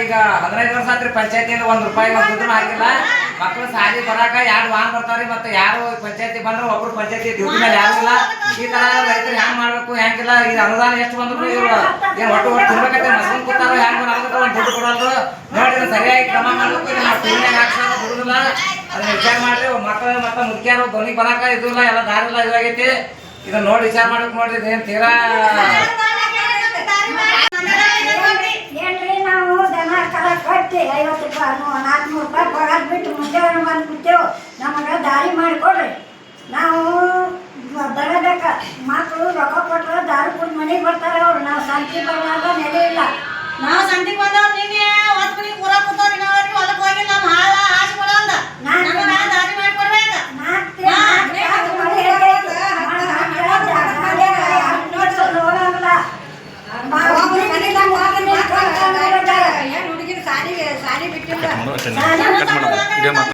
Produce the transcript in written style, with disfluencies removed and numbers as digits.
ಈಗ 15 ವರ್ಷ ಆತ್ರಿ ಪಂಚಾಯತಿಯಲ್ಲಿ ₹1 ದುಡ್ಡು ಹಾಕಿಲ್ಲ. ಮಕ್ಕಳು ಸಾಲಿ ಬರಾಕ 2 ವಾಹನ ಬರ್ತಾವ್ರಿ. ಮತ್ತೆ ಯಾರು ಪಂಚಾಯತಿ ಬಂದ್ರೆ ಒಬ್ರು ಪಂಚಾಯತಿ ಡ್ಯೂಟಿ ಮೇಲೆ ಯಾರು ಇಲ್ಲ. ಈ ತರ ರೈತರು ಹೆಂಗ್ ಮಾಡ್ಬೇಕು ಹೆಂಗಿಲ್ಲ. ಈಗ ಅನುದಾನ ಎಷ್ಟು ಬಂದ್ರು ಇವ್ರು ಏನ್ ಒಟ್ಟು ತಿನ್ಬೇಕಂತ ಮಸ್ಕೊಂಡ್ ಕೂತಾರ. ಹೆಂಗ್ ನಾಲ್ಕು ಒಂದು ದುಡ್ಡು ಕೊಡೋದು ನೋಡಿ ಸರಿಯಾಗಿ ಕ್ರಮ ಮಾಡ್ಬೇಕು. ನಾವು ಟೂರ್ನಾಗ ಹಾಕ್ಸೋದು ಬಿಡುದಿಲ್ಲ. ಅದನ್ನ ವಿಚಾರ ಮಾಡ್ರಿ. ಮಕ್ಕಳು ಮತ್ತೆ ಮುಖ್ಯರು ಧ್ವನಿ ಬರಾಕ ಇದು ಇಲ್ಲ, ಎಲ್ಲ ದಾರಿ ಇಲ್ಲ ಇದಾಗೈತಿ. ಇದನ್ನ ನೋಡಿ ವಿಚಾರ ಮಾಡ್ಬೇಕು. ನೋಡ್ರಿ ಇದೇನ್ ತೀರಾ ನಾವು ದನ ಕರ ಕಟ್ಟಿ ₹50 ₹400 ಪಗಾರ ಬಿಟ್ಟು ಮುಂಜಾನೆ ಬಂದು ಬಿಟ್ಟೆವು. ನಮಗೆ ದಾರಿ ಮಾಡಿಕೊಡ್ರಿ. ನಾವು ಬರಬೇಕ. ಮಕ್ಕಳು ರೊಕ್ಕ ಕೊಟ್ಟರೆ ದಾರಿ ಕೊಟ್ಟು ಮನೆಗೆ ಬರ್ತಾರೆ ಅವ್ರು. ನಾವು ಸಂತಿ ಬರಲಾರ್ದ ನೆಲೆ ಇಲ್ಲ. ನಾವು ಸಂತಿಗೆ ಬಂದವ್ರು ನೀನೆ ಹೊತ್ತು ಮನೆಗೆ ಪೂರ ಕೂತವ್ರಿ. ನಾವು ಹೊಲಕ್ಕೆ ಹೋಗಿ ನಮ್ಮ ಹಾಳ ಹಾಸಿ ಕೊಡೋಲ್ಲ. ದಾರಿ ಮಾಡಿಕೊಡ್ಬೇಕು. ಹುಡುಗಿರು ಸಾಲಿ ಬಿಟ್ಟಿಲ್ಲ.